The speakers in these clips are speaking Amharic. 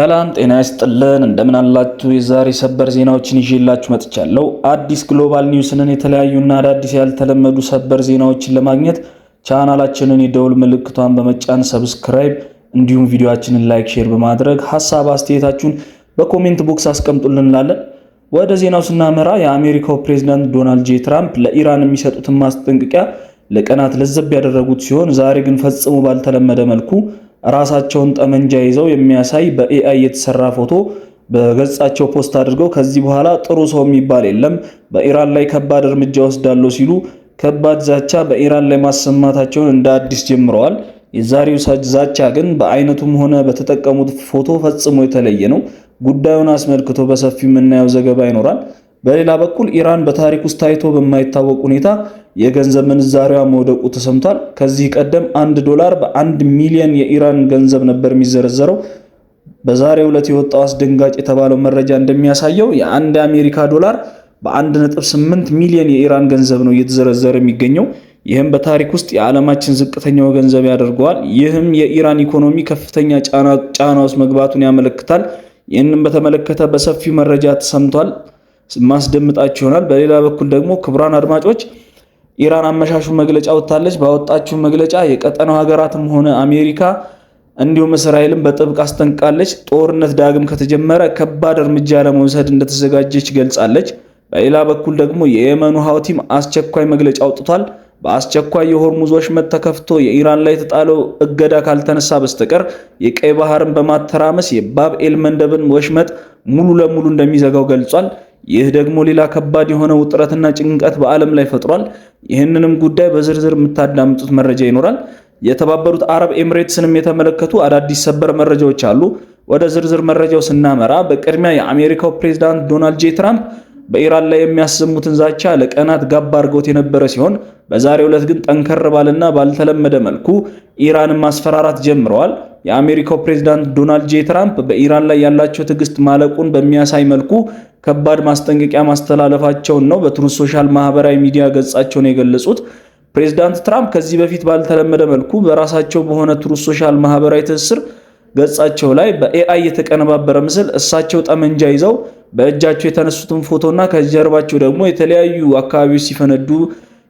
ሰላም ጤና ይስጥልን እንደምን አላችሁ? የዛሬ ሰበር ዜናዎችን ይዤላችሁ መጥቻለሁ። አዲስ ግሎባል ኒውስንን የተለያዩና አዳዲስ ያልተለመዱ ሰበር ዜናዎችን ለማግኘት ቻናላችንን የደውል ምልክቷን በመጫን ሰብስክራይብ እንዲሁም ቪዲዮአችንን ላይክ፣ ሼር በማድረግ ሐሳብ አስተያየታችሁን በኮሜንት ቦክስ አስቀምጡልን እንላለን። ወደ ዜናው ስናመራ የአሜሪካው ፕሬዝዳንት ዶናልድ ጄ ትራምፕ ለኢራን የሚሰጡትን ማስጠንቀቂያ ለቀናት ለዘብ ያደረጉት ሲሆን ዛሬ ግን ፈጽሞ ባልተለመደ መልኩ ራሳቸውን ጠመንጃ ይዘው የሚያሳይ በኤአይ የተሰራ ፎቶ በገጻቸው ፖስት አድርገው ከዚህ በኋላ ጥሩ ሰው የሚባል የለም፣ በኢራን ላይ ከባድ እርምጃ ወስዳለሁ ሲሉ ከባድ ዛቻ በኢራን ላይ ማሰማታቸውን እንደ አዲስ ጀምረዋል። የዛሬው ዛቻ ግን በአይነቱም ሆነ በተጠቀሙት ፎቶ ፈጽሞ የተለየ ነው። ጉዳዩን አስመልክቶ በሰፊው የምናየው ዘገባ ይኖራል። በሌላ በኩል ኢራን በታሪክ ውስጥ ታይቶ በማይታወቅ ሁኔታ የገንዘብ ምንዛሬዋ መውደቁ ተሰምቷል። ከዚህ ቀደም $1 በ1 ሚሊዮን የኢራን ገንዘብ ነበር የሚዘረዘረው። በዛሬው ዕለት የወጣው አስደንጋጭ የተባለው መረጃ እንደሚያሳየው የአንድ የአሜሪካ ዶላር በ1.8 ሚሊዮን የኢራን ገንዘብ ነው እየተዘረዘረ የሚገኘው። ይህም በታሪክ ውስጥ የዓለማችን ዝቅተኛው ገንዘብ ያደርገዋል። ይህም የኢራን ኢኮኖሚ ከፍተኛ ጫና ውስጥ መግባቱን ያመለክታል። ይህንን በተመለከተ በሰፊው መረጃ ተሰምቷል፣ ማስደምጣችሁ ይሆናል። በሌላ በኩል ደግሞ ክቡራን አድማጮች ኢራን አመሻሹ መግለጫ ወጣለች። ባወጣችው መግለጫ የቀጠናው ሀገራትም ሆነ አሜሪካ እንዲሁም እስራኤልን በጥብቅ አስጠንቅቃለች። ጦርነት ዳግም ከተጀመረ ከባድ እርምጃ ለመውሰድ እንደተዘጋጀች ገልጻለች። በሌላ በኩል ደግሞ የየመኑ ሀውቲም አስቸኳይ መግለጫ አውጥቷል። በአስቸኳይ የሆርሙዝ ወሽመጥ ተከፍቶ የኢራን ላይ የተጣለው እገዳ ካልተነሳ በስተቀር የቀይ ባህርን በማተራመስ የባብ ኤል መንደብን ወሽመጥ ሙሉ ለሙሉ እንደሚዘጋው ገልጿል። ይህ ደግሞ ሌላ ከባድ የሆነ ውጥረትና ጭንቀት በዓለም ላይ ፈጥሯል። ይህንንም ጉዳይ በዝርዝር የምታዳምጡት መረጃ ይኖራል። የተባበሩት አረብ ኤምሬትስንም የተመለከቱ አዳዲስ ሰበር መረጃዎች አሉ። ወደ ዝርዝር መረጃው ስናመራ በቅድሚያ የአሜሪካው ፕሬዝዳንት ዶናልድ ጄ ትራምፕ በኢራን ላይ የሚያሰሙትን ዛቻ ለቀናት ጋባ አድርገውት የነበረ ሲሆን በዛሬው ዕለት ግን ጠንከር ባለና ባልተለመደ መልኩ ኢራንን ማስፈራራት ጀምረዋል። የአሜሪካው ፕሬዝዳንት ዶናልድ ጄ ትራምፕ በኢራን ላይ ያላቸው ትዕግስት ማለቁን በሚያሳይ መልኩ ከባድ ማስጠንቀቂያ ማስተላለፋቸውን ነው በትሩዝ ሶሻል ማህበራዊ ሚዲያ ገጻቸውን የገለጹት። ፕሬዝዳንት ትራምፕ ከዚህ በፊት ባልተለመደ መልኩ በራሳቸው በሆነ ትሩዝ ሶሻል ማህበራዊ ትስስር ገጻቸው ላይ በኤአይ የተቀነባበረ ምስል እሳቸው ጠመንጃ ይዘው በእጃቸው የተነሱትን ፎቶና ከጀርባቸው ደግሞ የተለያዩ አካባቢዎች ሲፈነዱ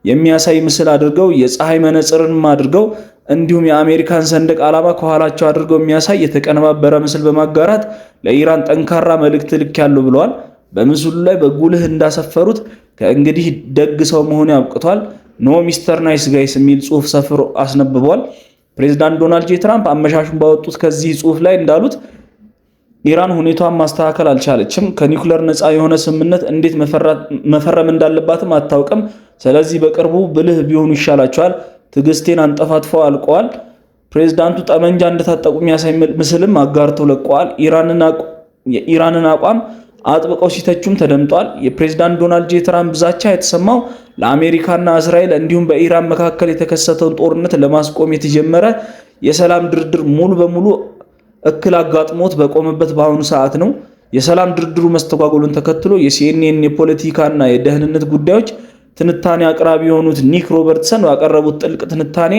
የሚያሳይ ምስል አድርገው የፀሐይ መነጽርን አድርገው እንዲሁም የአሜሪካን ሰንደቅ ዓላማ ከኋላቸው አድርገው የሚያሳይ የተቀነባበረ ምስል በማጋራት ለኢራን ጠንካራ መልእክት ልኬያለሁ ብለዋል። በምስሉ ላይ በጉልህ እንዳሰፈሩት ከእንግዲህ ደግ ሰው መሆኑ ያብቅቷል፣ ኖ ሚስተር ናይስ ጋይስ የሚል ጽሑፍ ሰፍሮ አስነብበዋል። ፕሬዝዳንት ዶናልድ ጄ ትራምፕ አመሻሹን ባወጡት ከዚህ ጽሑፍ ላይ እንዳሉት ኢራን ሁኔታዋን ማስተካከል አልቻለችም፣ ከኒውክሌር ነፃ የሆነ ስምምነት እንዴት መፈረም እንዳለባትም አታውቅም። ስለዚህ በቅርቡ ብልህ ቢሆኑ ይሻላቸዋል። ትዕግስቴን አንጠፋጥፈው አልቀዋል። ፕሬዝዳንቱ ጠመንጃ እንደታጠቁ የሚያሳይ ምስልም አጋርተው ለቀዋል። የኢራንን አቋም አጥብቀው ሲተቹም ተደምጧል። የፕሬዝዳንት ዶናልድ ጄ ትራምፕ ዛቻ የተሰማው ለአሜሪካና እስራኤል እንዲሁም በኢራን መካከል የተከሰተውን ጦርነት ለማስቆም የተጀመረ የሰላም ድርድር ሙሉ በሙሉ እክል አጋጥሞት በቆመበት በአሁኑ ሰዓት ነው። የሰላም ድርድሩ መስተጓጎሉን ተከትሎ የሲኤንኤን የፖለቲካና የደህንነት ጉዳዮች ትንታኔ አቅራቢ የሆኑት ኒክ ሮበርትሰን ባቀረቡት ጥልቅ ትንታኔ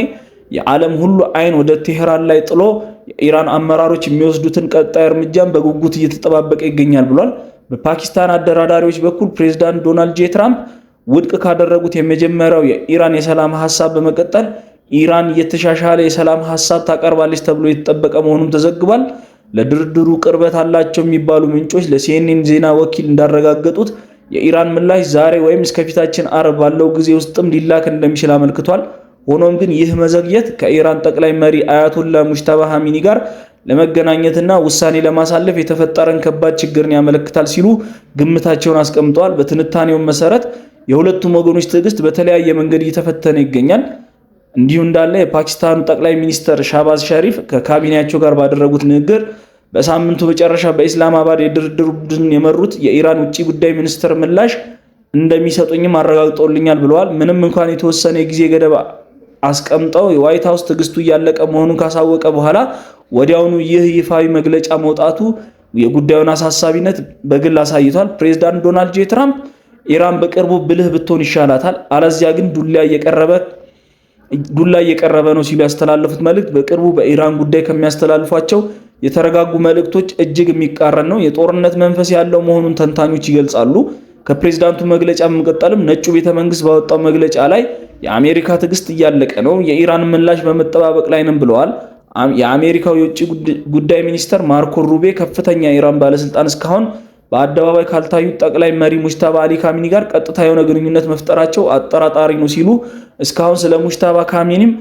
የዓለም ሁሉ አይን ወደ ቴህራን ላይ ጥሎ የኢራን አመራሮች የሚወስዱትን ቀጣይ እርምጃን በጉጉት እየተጠባበቀ ይገኛል ብሏል። በፓኪስታን አደራዳሪዎች በኩል ፕሬዝዳንት ዶናልድ ጄ ትራምፕ ውድቅ ካደረጉት የመጀመሪያው የኢራን የሰላም ሐሳብ በመቀጠል ኢራን የተሻሻለ የሰላም ሐሳብ ታቀርባለች ተብሎ የተጠበቀ መሆኑን ተዘግቧል። ለድርድሩ ቅርበት አላቸው የሚባሉ ምንጮች ለሲኤንኤን ዜና ወኪል እንዳረጋገጡት የኢራን ምላሽ ዛሬ ወይም እስከፊታችን አርብ ባለው ጊዜ ውስጥም ሊላክ እንደሚችል አመልክቷል። ሆኖም ግን ይህ መዘግየት ከኢራን ጠቅላይ መሪ አያቶላ ሙጅተባ ኻሜኒ ጋር ለመገናኘትና ውሳኔ ለማሳለፍ የተፈጠረን ከባድ ችግርን ያመለክታል ሲሉ ግምታቸውን አስቀምጠዋል። በትንታኔው መሰረት የሁለቱም ወገኖች ትዕግስት በተለያየ መንገድ እየተፈተነ ይገኛል። እንዲሁ እንዳለ የፓኪስታኑ ጠቅላይ ሚኒስትር ሻህባዝ ሸሪፍ ከካቢኔያቸው ጋር ባደረጉት ንግግር በሳምንቱ መጨረሻ በኢስላማባድ የድርድር ቡድን የመሩት የኢራን ውጭ ጉዳይ ሚኒስትር ምላሽ እንደሚሰጡኝም አረጋግጠውልኛል ብለዋል። ምንም እንኳን የተወሰነ የጊዜ ገደብ አስቀምጠው የዋይት ሃውስ ትዕግስቱ እያለቀ መሆኑን ካሳወቀ በኋላ ወዲያውኑ ይህ ይፋዊ መግለጫ መውጣቱ የጉዳዩን አሳሳቢነት በግል አሳይቷል። ፕሬዝዳንት ዶናልድ ጄ ትራምፕ ኢራን በቅርቡ ብልህ ብትሆን ይሻላታል፣ አለዚያ ግን ዱላ እየቀረበ ነው ሲሉ ያስተላለፉት መልእክት በቅርቡ በኢራን ጉዳይ ከሚያስተላልፏቸው የተረጋጉ መልእክቶች እጅግ የሚቃረን ነው፣ የጦርነት መንፈስ ያለው መሆኑን ተንታኞች ይገልጻሉ። ከፕሬዝዳንቱ መግለጫ በመቀጠልም ነጩ ቤተ መንግስት ባወጣው መግለጫ ላይ የአሜሪካ ትዕግስት እያለቀ ነው፣ የኢራን ምላሽ በመጠባበቅ ላይ ነን ብለዋል። የአሜሪካው የውጭ ጉዳይ ሚኒስተር ማርኮ ሩቢዮ ከፍተኛ የኢራን ባለስልጣን እስካሁን በአደባባይ ካልታዩት ጠቅላይ መሪ ሙጅተባ አሊ ካሚኒ ጋር ቀጥታ የሆነ ግንኙነት መፍጠራቸው አጠራጣሪ ነው ሲሉ እስካሁን ስለ ሙጅተባ ካሚኒም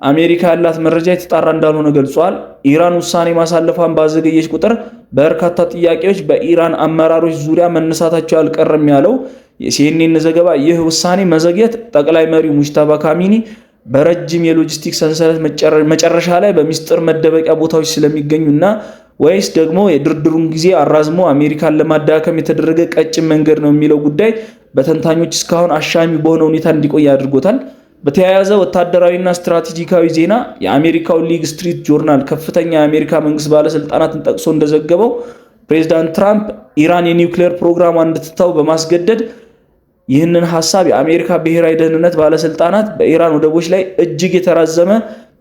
አሜሪካ ያላት መረጃ የተጣራ እንዳልሆነ ገልጿል። ኢራን ውሳኔ ማሳለፏን ባዘገየች ቁጥር በርካታ ጥያቄዎች በኢራን አመራሮች ዙሪያ መነሳታቸው አልቀረም ያለው የሲኤንኤን ዘገባ ይህ ውሳኔ መዘግየት ጠቅላይ መሪው ሙጅተባ ካሚኒ በረጅም የሎጂስቲክስ ሰንሰለት መጨረሻ ላይ በሚስጥር መደበቂያ ቦታዎች ስለሚገኙና ወይስ ደግሞ የድርድሩን ጊዜ አራዝሞ አሜሪካን ለማዳከም የተደረገ ቀጭን መንገድ ነው የሚለው ጉዳይ በተንታኞች እስካሁን አሻሚ በሆነ ሁኔታ እንዲቆይ አድርጎታል። በተያያዘ ወታደራዊና ስትራቴጂካዊ ዜና የአሜሪካው ሊግ ስትሪት ጆርናል ከፍተኛ የአሜሪካ መንግስት ባለስልጣናትን ጠቅሶ እንደዘገበው ፕሬዝዳንት ትራምፕ ኢራን የኒውክሌር ፕሮግራሟን እንድትተው በማስገደድ ይህንን ሐሳብ የአሜሪካ ብሔራዊ ደህንነት ባለስልጣናት በኢራን ወደቦች ላይ እጅግ የተራዘመ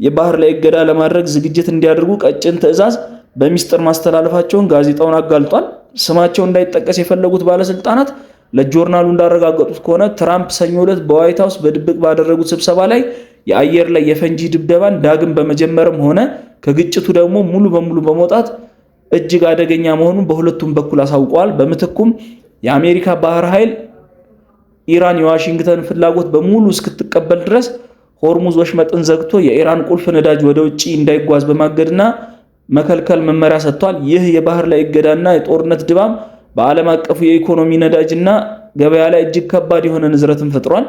የባህር ላይ እገዳ ለማድረግ ዝግጅት እንዲያደርጉ ቀጭን ትዕዛዝ በሚስጥር ማስተላለፋቸውን ጋዜጣውን አጋልጧል። ስማቸው እንዳይጠቀስ የፈለጉት ባለስልጣናት ለጆርናሉ እንዳረጋገጡት ከሆነ ትራምፕ ሰኞ ዕለት በዋይት ሃውስ በድብቅ ባደረጉት ስብሰባ ላይ የአየር ላይ የፈንጂ ድብደባን ዳግም በመጀመርም ሆነ ከግጭቱ ደግሞ ሙሉ በሙሉ በመውጣት እጅግ አደገኛ መሆኑን በሁለቱም በኩል አሳውቀዋል። በምትኩም የአሜሪካ ባህር ኃይል ኢራን የዋሽንግተን ፍላጎት በሙሉ እስክትቀበል ድረስ ሆርሙዝ ወሽመጥን ዘግቶ የኢራን ቁልፍ ነዳጅ ወደ ውጪ እንዳይጓዝ በማገድና መከልከል መመሪያ ሰጥቷል። ይህ የባህር ላይ እገዳና የጦርነት ድባብ በዓለም አቀፉ የኢኮኖሚ ነዳጅና ገበያ ላይ እጅግ ከባድ የሆነ ንዝረትን ፈጥሯል።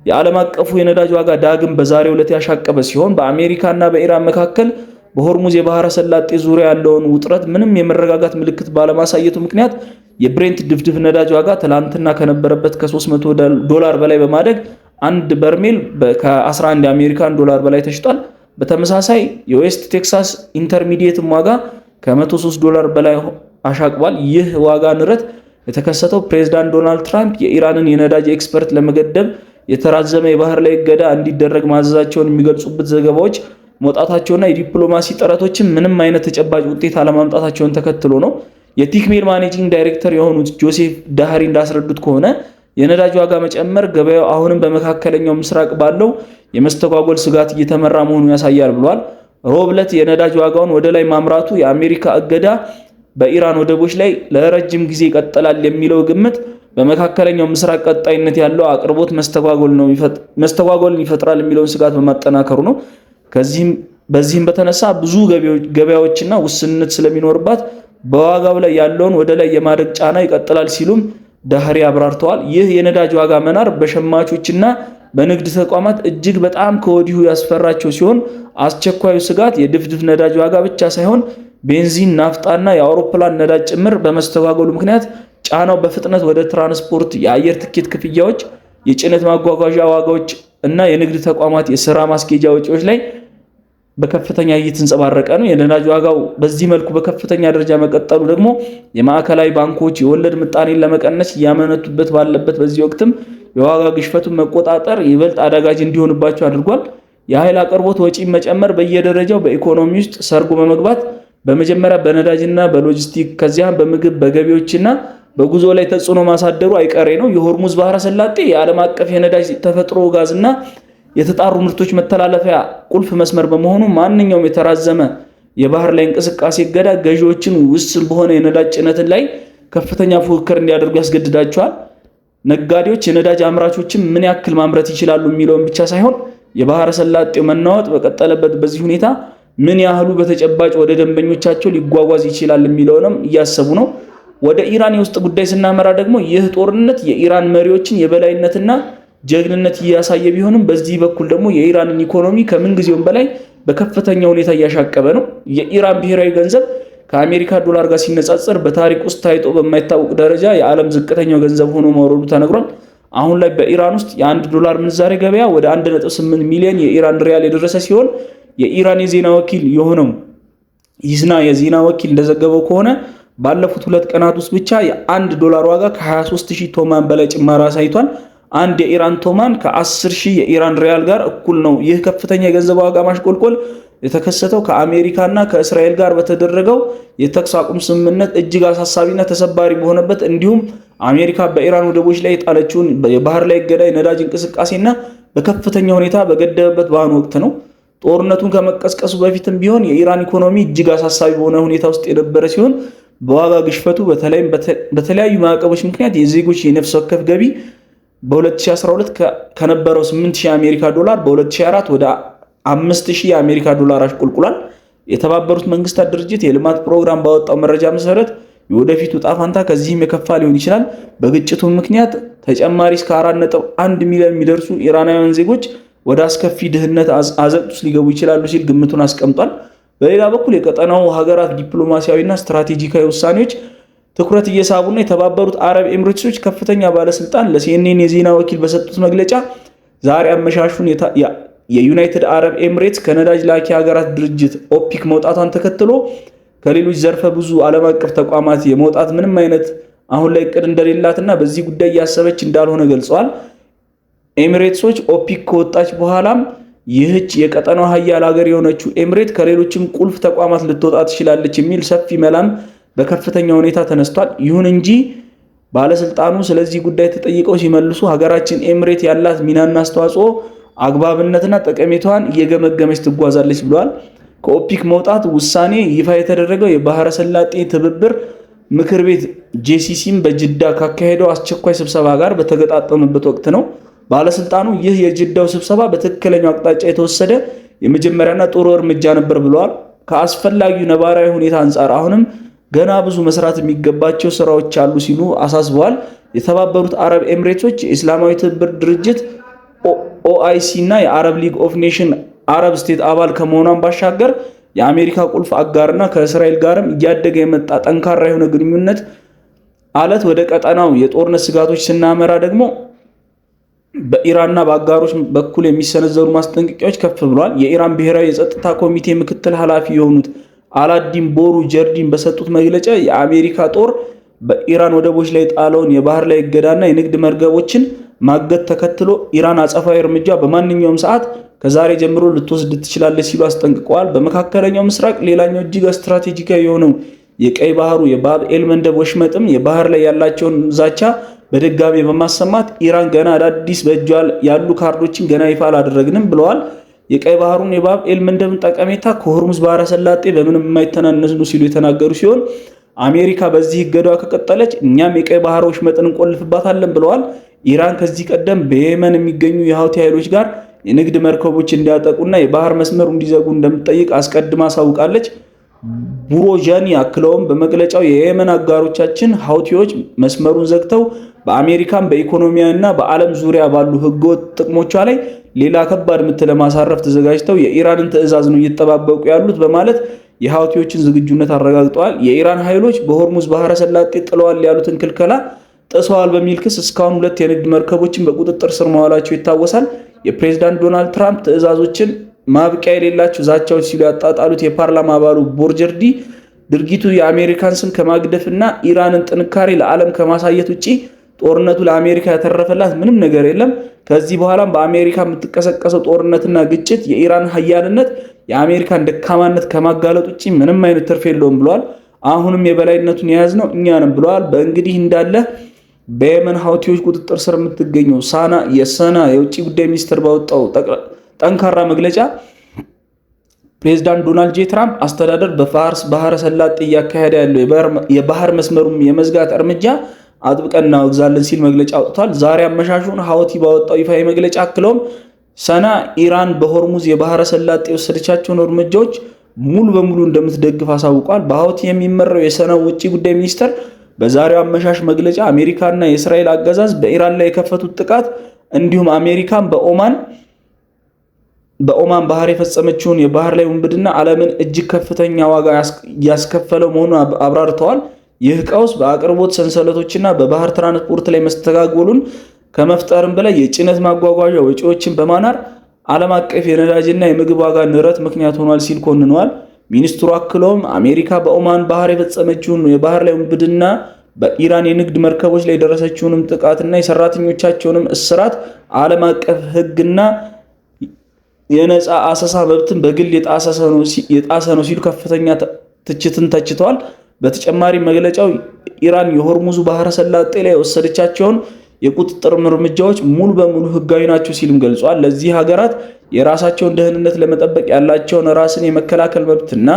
የዓለም አቀፉ የነዳጅ ዋጋ ዳግም በዛሬው ዕለት ያሻቀበ ሲሆን በአሜሪካና በኢራን መካከል በሆርሙዝ የባህረ ሰላጤ ዙሪያ ያለውን ውጥረት ምንም የመረጋጋት ምልክት ባለማሳየቱ ምክንያት የብሬንት ድፍድፍ ነዳጅ ዋጋ ትላንትና ከነበረበት ከ$300 በላይ በማደግ አንድ በርሜል ከ11 የአሜሪካን ዶላር በላይ ተሽጧል። በተመሳሳይ የዌስት ቴክሳስ ኢንተርሚዲየትም ዋጋ ከ$103 በላይ አሻቅቧል። ይህ ዋጋ ንረት የተከሰተው ፕሬዝዳንት ዶናልድ ትራምፕ የኢራንን የነዳጅ ኤክስፐርት ለመገደብ የተራዘመ የባህር ላይ እገዳ እንዲደረግ ማዘዛቸውን የሚገልጹበት ዘገባዎች መውጣታቸውና የዲፕሎማሲ ጥረቶችን ምንም አይነት ተጨባጭ ውጤት አለማምጣታቸውን ተከትሎ ነው። የቲክሜል ማኔጂንግ ዳይሬክተር የሆኑት ጆሴፍ ዳህሪ እንዳስረዱት ከሆነ የነዳጅ ዋጋ መጨመር ገበያው አሁንም በመካከለኛው ምስራቅ ባለው የመስተጓጎል ስጋት እየተመራ መሆኑን ያሳያል ብሏል። ሮብ ዕለት የነዳጅ ዋጋውን ወደ ላይ ማምራቱ የአሜሪካ እገዳ በኢራን ወደቦች ላይ ለረጅም ጊዜ ይቀጥላል የሚለው ግምት በመካከለኛው ምስራቅ ቀጣይነት ያለው አቅርቦት መስተጓጎልን ይፈጥራል የሚለውን ስጋት በማጠናከሩ ነው። በዚህም በተነሳ ብዙ ገበያዎችና ውስንነት ስለሚኖርባት በዋጋው ላይ ያለውን ወደ ላይ የማደግ ጫና ይቀጥላል ሲሉም ዳህሪ አብራርተዋል። ይህ የነዳጅ ዋጋ መናር በሸማቾችና በንግድ ተቋማት እጅግ በጣም ከወዲሁ ያስፈራቸው ሲሆን አስቸኳዩ ስጋት የድፍድፍ ነዳጅ ዋጋ ብቻ ሳይሆን ቤንዚን፣ ናፍጣና የአውሮፕላን ነዳጅ ጭምር በመስተጓጎሉ ምክንያት ጫናው በፍጥነት ወደ ትራንስፖርት፣ የአየር ትኬት ክፍያዎች፣ የጭነት ማጓጓዣ ዋጋዎች እና የንግድ ተቋማት የሥራ ማስኬጃ ወጪዎች ላይ በከፍተኛ እየተንጸባረቀ ነው። የነዳጅ ዋጋው በዚህ መልኩ በከፍተኛ ደረጃ መቀጠሉ ደግሞ የማዕከላዊ ባንኮች የወለድ ምጣኔን ለመቀነስ እያመነቱበት ባለበት በዚህ ወቅትም የዋጋ ግሽፈቱን መቆጣጠር ይበልጥ አዳጋጅ እንዲሆንባቸው አድርጓል። የኃይል አቅርቦት ወጪ መጨመር በየደረጃው በኢኮኖሚ ውስጥ ሰርጎ በመግባት በመጀመሪያ በነዳጅና በሎጂስቲክ ከዚያም በምግብ በገቢዎችና በጉዞ ላይ ተጽዕኖ ማሳደሩ አይቀሬ ነው። የሆርሙዝ ባህረ ሰላጤ የዓለም አቀፍ የነዳጅ ተፈጥሮ ጋዝና የተጣሩ ምርቶች መተላለፊያ ቁልፍ መስመር በመሆኑ ማንኛውም የተራዘመ የባህር ላይ እንቅስቃሴ እገዳ ገዢዎችን ውስን በሆነ የነዳጅ ጭነትን ላይ ከፍተኛ ፉክክር እንዲያደርጉ ያስገድዳቸዋል። ነጋዴዎች የነዳጅ አምራቾችን ምን ያክል ማምረት ይችላሉ የሚለውን ብቻ ሳይሆን የባህረ ሰላጤው መናወጥ በቀጠለበት በዚህ ሁኔታ ምን ያህሉ በተጨባጭ ወደ ደንበኞቻቸው ሊጓጓዝ ይችላል የሚለውንም እያሰቡ ነው። ወደ ኢራን የውስጥ ጉዳይ ስናመራ ደግሞ ይህ ጦርነት የኢራን መሪዎችን የበላይነትና ጀግንነት እያሳየ ቢሆንም በዚህ በኩል ደግሞ የኢራንን ኢኮኖሚ ከምን ጊዜውም በላይ በከፍተኛ ሁኔታ እያሻቀበ ነው። የኢራን ብሔራዊ ገንዘብ ከአሜሪካ ዶላር ጋር ሲነጻጸር በታሪክ ውስጥ ታይቶ በማይታወቅ ደረጃ የዓለም ዝቅተኛው ገንዘብ ሆኖ መውረዱ ተነግሯል። አሁን ላይ በኢራን ውስጥ የ1 ዶላር ምንዛሬ ገበያ ወደ 1.8 ሚሊዮን የኢራን ሪያል የደረሰ ሲሆን የኢራን የዜና ወኪል የሆነው ይዝና የዜና ወኪል እንደዘገበው ከሆነ ባለፉት 2 ቀናት ውስጥ ብቻ የ1 ዶላር ዋጋ ከ23000 ቶማን በላይ ጭማሪ አሳይቷል። አንድ የኢራን ቶማን ከ10,000 የኢራን ሪያል ጋር እኩል ነው። ይህ ከፍተኛ የገንዘብ ዋጋ ማሽቆልቆል የተከሰተው ከአሜሪካና ከእስራኤል ጋር በተደረገው የተኩስ አቁም ስምምነት እጅግ አሳሳቢና ተሰባሪ በሆነበት እንዲሁም አሜሪካ በኢራን ወደቦች ላይ የጣለችውን የባህር ላይ እገዳ የነዳጅ እንቅስቃሴና በከፍተኛ ሁኔታ በገደበበት በአሁኑ ወቅት ነው። ጦርነቱን ከመቀስቀሱ በፊትም ቢሆን የኢራን ኢኮኖሚ እጅግ አሳሳቢ በሆነ ሁኔታ ውስጥ የነበረ ሲሆን በዋጋ ግሽፈቱ በተለይም በተለያዩ ማዕቀቦች ምክንያት የዜጎች የነፍስ ወከፍ ገቢ በ2012 ከነበረው 8,000 የአሜሪካ ዶላር በ2024 ወደ 5,000 የአሜሪካ ዶላር አሽቆልቁሏል። የተባበሩት መንግስታት ድርጅት የልማት ፕሮግራም ባወጣው መረጃ መሰረት የወደፊቱ ዕጣ ፈንታ ከዚህም የከፋ ሊሆን ይችላል። በግጭቱ ምክንያት ተጨማሪ እስከ 4.1 ሚሊዮን የሚደርሱ ኢራናውያን ዜጎች ወደ አስከፊ ድህነት አዘቅት ውስጥ ሊገቡ ይችላሉ ሲል ግምቱን አስቀምጧል። በሌላ በኩል የቀጠናው ሀገራት ዲፕሎማሲያዊና ስትራቴጂካዊ ውሳኔዎች ትኩረት እየሳቡና የተባበሩት አረብ ኤምሬቶች ከፍተኛ ባለስልጣን ለሲኤንኤን የዜና ወኪል በሰጡት መግለጫ ዛሬ አመሻሹን የዩናይትድ አረብ ኤምሬትስ ከነዳጅ ላኪ ሀገራት ድርጅት ኦፒክ መውጣቷን ተከትሎ ከሌሎች ዘርፈ ብዙ ዓለም አቀፍ ተቋማት የመውጣት ምንም አይነት አሁን ላይ እቅድ እንደሌላትና በዚህ ጉዳይ እያሰበች እንዳልሆነ ገልጸዋል። ኤምሬትሶች ኦፒክ ከወጣች በኋላም ይህች የቀጠናው ሀያል ሀገር የሆነችው ኤምሬት ከሌሎችም ቁልፍ ተቋማት ልትወጣ ትችላለች የሚል ሰፊ መላም በከፍተኛ ሁኔታ ተነስቷል። ይሁን እንጂ ባለስልጣኑ ስለዚህ ጉዳይ ተጠይቀው ሲመልሱ ሀገራችን ኤምሬት ያላት ሚናና አስተዋጽኦ አግባብነትና ጠቀሜታዋን እየገመገመች ትጓዛለች ብለዋል። ከኦፒክ መውጣት ውሳኔ ይፋ የተደረገው የባህረ ሰላጤ ትብብር ምክር ቤት ጄሲሲም በጅዳ ካካሄደው አስቸኳይ ስብሰባ ጋር በተገጣጠመበት ወቅት ነው። ባለስልጣኑ ይህ የጅዳው ስብሰባ በትክክለኛው አቅጣጫ የተወሰደ የመጀመሪያና ጥሩ እርምጃ ነበር ብለዋል። ከአስፈላጊው ነባራዊ ሁኔታ አንጻር አሁንም ገና ብዙ መስራት የሚገባቸው ስራዎች አሉ ሲሉ አሳስበዋል። የተባበሩት አረብ ኤምሬቶች የእስላማዊ ትብብር ድርጅት ኦአይሲ እና የአረብ ሊግ ኦፍ ኔሽን አረብ ስቴት አባል ከመሆኗን ባሻገር የአሜሪካ ቁልፍ አጋርና ከእስራኤል ጋርም እያደገ የመጣ ጠንካራ የሆነ ግንኙነት አለት ወደ ቀጠናው የጦርነት ስጋቶች ስናመራ ደግሞ በኢራንና በአጋሮች በኩል የሚሰነዘሩ ማስጠንቀቂያዎች ከፍ ብለዋል። የኢራን ብሔራዊ የጸጥታ ኮሚቴ ምክትል ኃላፊ የሆኑት አላዲን ቦሩ ጀርዲን በሰጡት መግለጫ የአሜሪካ ጦር በኢራን ወደቦች ላይ ጣለውን የባህር ላይ እገዳና የንግድ መርከቦችን ማገት ተከትሎ ኢራን አጸፋዊ እርምጃ በማንኛውም ሰዓት ከዛሬ ጀምሮ ልትወስድ ትችላለች ሲሉ አስጠንቅቀዋል። በመካከለኛው ምስራቅ ሌላኛው እጅግ ስትራቴጂካዊ የሆነው የቀይ ባህሩ የባብ ኤል መንደብ ወሽመጥም የባህር ላይ ያላቸውን ዛቻ በድጋሚ በማሰማት ኢራን ገና አዳዲስ በእጇ ያሉ ካርዶችን ገና ይፋ አላደረግንም ብለዋል። የቀይ ባህሩን የባብ ኤል መንደብን ጠቀሜታ ከሆርሙዝ ባህረ ሰላጤ በምንም የማይተናነስ ነው ሲሉ የተናገሩ ሲሆን አሜሪካ በዚህ እገዷ ከቀጠለች እኛም የቀይ ባህር ወሽመጥን እንቆልፍባታለን ብለዋል። ኢራን ከዚህ ቀደም በየመን የሚገኙ የሀውቲ ኃይሎች ጋር የንግድ መርከቦች እንዲያጠቁና የባህር መስመሩ እንዲዘጉ እንደምትጠይቅ አስቀድማ አሳውቃለች። ቡሮጃኒ አክለውም በመግለጫው የየመን አጋሮቻችን ሀውቲዎች መስመሩን ዘግተው በአሜሪካን በኢኮኖሚያና በዓለም ዙሪያ ባሉ ህገወጥ ጥቅሞቿ ላይ ሌላ ከባድ ምት ለማሳረፍ ተዘጋጅተው የኢራንን ትዕዛዝ ነው እየተጠባበቁ ያሉት በማለት የሀውቲዎችን ዝግጁነት አረጋግጠዋል። የኢራን ኃይሎች በሆርሙዝ ባህረ ሰላጤ ጥለዋል ያሉትን ክልከላ ጥሰዋል በሚል ክስ እስካሁን 2 የንግድ መርከቦችን በቁጥጥር ስር መዋላቸው ይታወሳል። የፕሬዝዳንት ዶናልድ ትራምፕ ትዕዛዞችን ማብቂያ የሌላቸው ዛቻዎች ሲሉ ያጣጣሉት የፓርላማ አባሉ ቦርጀርዲ ድርጊቱ የአሜሪካን ስም ከማግደፍና ኢራንን ጥንካሬ ለዓለም ከማሳየት ውጪ ጦርነቱ ለአሜሪካ ያተረፈላት ምንም ነገር የለም። ከዚህ በኋላም በአሜሪካ የምትቀሰቀሰው ጦርነትና ግጭት የኢራን ሀያልነት የአሜሪካን ደካማነት ከማጋለጥ ውጪ ምንም አይነት ትርፍ የለውም ብለዋል። አሁንም የበላይነቱን የያዝነው እኛ ነን ብለዋል። በእንግዲህ እንዳለ በየመን ሀውቲዎች ቁጥጥር ስር የምትገኘው የሰና የውጭ ጉዳይ ሚኒስትር ባወጣው ጠንካራ መግለጫ ፕሬዝዳንት ዶናልድ ጄ ትራምፕ አስተዳደር በፋርስ ባህረ ሰላጤ እያካሄደ ያለው የባህር መስመሩን የመዝጋት እርምጃ አጥብቀን እናወግዛለን ሲል መግለጫ አውጥቷል። ዛሬ አመሻሹን ሀውቲ ባወጣው ይፋዊ መግለጫ አክለውም ሰና ኢራን በሆርሙዝ የባህረ ሰላጤ የወሰደቻቸውን እርምጃዎች ሙሉ በሙሉ እንደምትደግፍ አሳውቋል። በሀውቲ የሚመራው የሰናው ውጭ ጉዳይ ሚኒስተር በዛሬው አመሻሽ መግለጫ አሜሪካና የእስራኤል አገዛዝ በኢራን ላይ የከፈቱት ጥቃት እንዲሁም አሜሪካን በኦማን ባህር የፈጸመችውን የባህር ላይ ውንብድና ዓለምን እጅግ ከፍተኛ ዋጋ ያስከፈለው መሆኑን አብራርተዋል። ይህ ቀውስ በአቅርቦት ሰንሰለቶችና በባህር ትራንስፖርት ላይ መስተጋጎሉን ከመፍጠርም በላይ የጭነት ማጓጓዣ ወጪዎችን በማናር ዓለም አቀፍ የነዳጅና የምግብ ዋጋ ንረት ምክንያት ሆኗል ሲል ኮንነዋል። ሚኒስትሩ አክለውም አሜሪካ በኦማን ባህር የፈጸመችውን የባህር ላይ ውንብድና በኢራን የንግድ መርከቦች ላይ የደረሰችውንም ጥቃትና የሰራተኞቻቸውንም እስራት ዓለም አቀፍ ሕግና የነፃ አሰሳ መብትን በግል የጣሰ ነው ሲሉ ከፍተኛ ትችትን ተችተዋል። በተጨማሪ መግለጫው ኢራን የሆርሙዝ ባህረ ሰላጤ ላይ የወሰደቻቸውን የቁጥጥር እርምጃዎች ሙሉ በሙሉ ህጋዊ ናቸው ሲልም ገልጿል። ለዚህ ሀገራት የራሳቸውን ደህንነት ለመጠበቅ ያላቸውን ራስን የመከላከል መብትና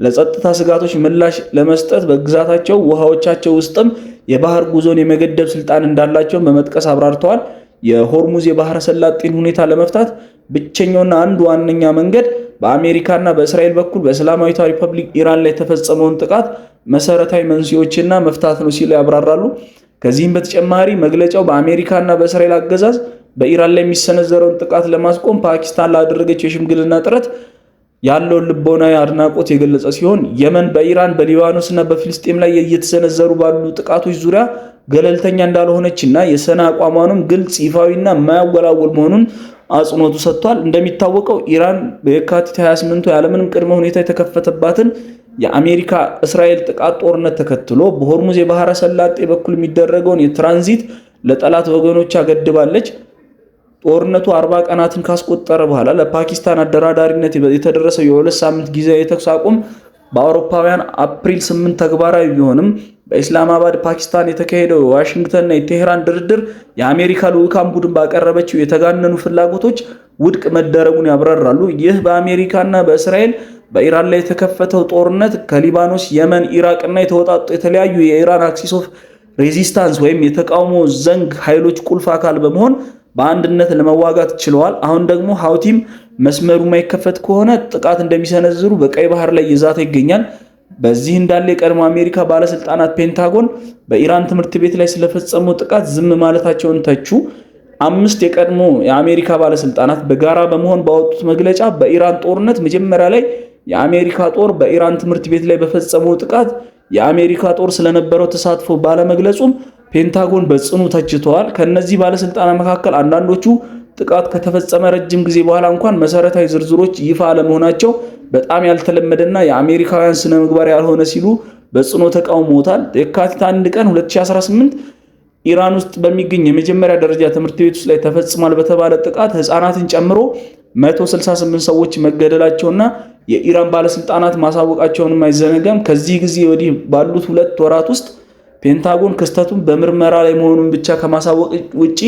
ለጸጥታ ስጋቶች ምላሽ ለመስጠት በግዛታቸው ውሃዎቻቸው ውስጥም የባህር ጉዞን የመገደብ ስልጣን እንዳላቸው በመጥቀስ አብራርተዋል። የሆርሙዝ የባህረ ሰላጤን ሁኔታ ለመፍታት ብቸኛውና አንዱ ዋነኛ መንገድ በአሜሪካና በእስራኤል በኩል በእስላማዊቷ ሪፐብሊክ ኢራን ላይ የተፈጸመውን ጥቃት መሰረታዊ መንስኤዎችና መፍታት ነው ሲሉ ያብራራሉ። ከዚህም በተጨማሪ መግለጫው በአሜሪካና በእስራኤል አገዛዝ በኢራን ላይ የሚሰነዘረውን ጥቃት ለማስቆም ፓኪስታን ላደረገችው የሽምግልና ጥረት ያለውን ልቦናዊ አድናቆት የገለጸ ሲሆን የመን በኢራን በሊባኖስና በፍልስጤም ላይ እየተሰነዘሩ ባሉ ጥቃቶች ዙሪያ ገለልተኛ እንዳልሆነችና የሰና አቋሟንም ግልጽ፣ ይፋዊና የማያወላወል መሆኑን አጽንኦቱ ሰጥቷል። እንደሚታወቀው ኢራን በየካቲት 28 ያለምንም ቅድመ ሁኔታ የተከፈተባትን የአሜሪካ እስራኤል ጥቃት ጦርነት ተከትሎ በሆርሙዝ የባህረ ሰላጤ በኩል የሚደረገውን የትራንዚት ለጠላት ወገኖች አገድባለች። ጦርነቱ 40 ቀናትን ካስቆጠረ በኋላ ለፓኪስታን አደራዳሪነት የተደረሰው የ2 ሳምንት ጊዜያዊ የተኩስ አቁም በአውሮፓውያን አፕሪል 8 ተግባራዊ ቢሆንም በኢስላማባድ ፓኪስታን የተካሄደው የዋሽንግተንና የቴህራን ድርድር የአሜሪካ ልዑካን ቡድን ባቀረበችው የተጋነኑ ፍላጎቶች ውድቅ መደረጉን ያብራራሉ። ይህ በአሜሪካና በእስራኤል በኢራን ላይ የተከፈተው ጦርነት ከሊባኖስ፣ የመን፣ ኢራቅና የተወጣጡ የተለያዩ የኢራን አክሲስ ኦፍ ሬዚስታንስ ወይም የተቃውሞ ዘንግ ኃይሎች ቁልፍ አካል በመሆን በአንድነት ለመዋጋት ችለዋል። አሁን ደግሞ ሀውቲም መስመሩ የማይከፈት ከሆነ ጥቃት እንደሚሰነዝሩ በቀይ ባህር ላይ ይዛታ ይገኛል። በዚህ እንዳለ የቀድሞ አሜሪካ ባለስልጣናት ፔንታጎን በኢራን ትምህርት ቤት ላይ ስለፈጸመው ጥቃት ዝም ማለታቸውን ተቹ። 5 የቀድሞ የአሜሪካ ባለስልጣናት በጋራ በመሆን ባወጡት መግለጫ በኢራን ጦርነት መጀመሪያ ላይ የአሜሪካ ጦር በኢራን ትምህርት ቤት ላይ በፈጸመው ጥቃት የአሜሪካ ጦር ስለነበረው ተሳትፎ ባለመግለጹም ፔንታጎን በጽኑ ተችተዋል። ከነዚህ ባለስልጣናት መካከል አንዳንዶቹ ጥቃት ከተፈጸመ ረጅም ጊዜ በኋላ እንኳን መሰረታዊ ዝርዝሮች ይፋ አለመሆናቸው በጣም ያልተለመደና የአሜሪካውያን ስነ ምግባር ያልሆነ ሲሉ በጽኑ ተቃውሞታል። የካቲት 1 ቀን 2018 ኢራን ውስጥ በሚገኝ የመጀመሪያ ደረጃ ትምህርት ቤት ውስጥ ላይ ተፈጽሟል በተባለ ጥቃት ህፃናትን ጨምሮ 168 ሰዎች መገደላቸውና የኢራን ባለስልጣናት ማሳወቃቸውንም አይዘነጋም። ከዚህ ጊዜ ወዲህ ባሉት 2 ወራት ውስጥ ፔንታጎን ክስተቱን በምርመራ ላይ መሆኑን ብቻ ከማሳወቅ ውጪ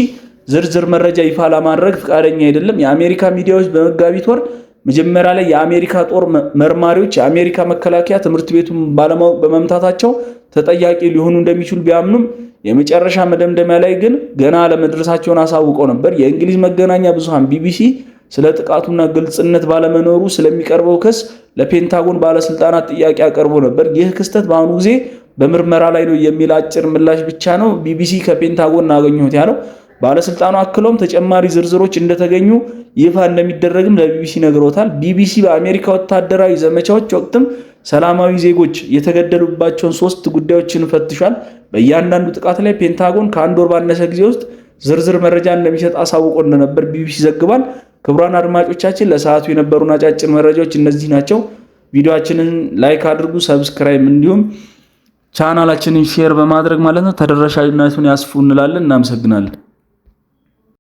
ዝርዝር መረጃ ይፋ ለማድረግ ፈቃደኛ አይደለም። የአሜሪካ ሚዲያዎች በመጋቢት ወር መጀመሪያ ላይ የአሜሪካ ጦር መርማሪዎች የአሜሪካ መከላከያ ትምህርት ቤቱን ባለማወቅ በመምታታቸው ተጠያቂ ሊሆኑ እንደሚችሉ ቢያምኑም የመጨረሻ መደምደሚያ ላይ ግን ገና ለመድረሳቸውን አሳውቀው ነበር። የእንግሊዝ መገናኛ ብዙሃን ቢቢሲ ስለ ጥቃቱና ግልጽነት ባለመኖሩ ስለሚቀርበው ክስ ለፔንታጎን ባለስልጣናት ጥያቄ አቀርቦ ነበር። ይህ ክስተት በአሁኑ ጊዜ በምርመራ ላይ ነው የሚል አጭር ምላሽ ብቻ ነው ቢቢሲ ከፔንታጎን አገኘሁት ያለው። ባለስልጣኑ አክለውም ተጨማሪ ዝርዝሮች እንደተገኙ ይፋ እንደሚደረግም ለቢቢሲ ነግሮታል። ቢቢሲ በአሜሪካ ወታደራዊ ዘመቻዎች ወቅትም ሰላማዊ ዜጎች የተገደሉባቸውን 3 ጉዳዮችን ፈትሿል። በእያንዳንዱ ጥቃት ላይ ፔንታጎን ከ1 ወር ባነሰ ጊዜ ውስጥ ዝርዝር መረጃ እንደሚሰጥ አሳውቆ እንደነበር ቢቢሲ ዘግቧል። ክቡራን አድማጮቻችን ለሰዓቱ የነበሩን አጫጭር መረጃዎች እነዚህ ናቸው። ቪዲዮአችንን ላይክ አድርጉ፣ ሰብስክራይብ እንዲሁም ቻናላችንን ሼር በማድረግ ማለት ነው ተደራሽነቱን ያስፉ እንላለን። እናመሰግናለን።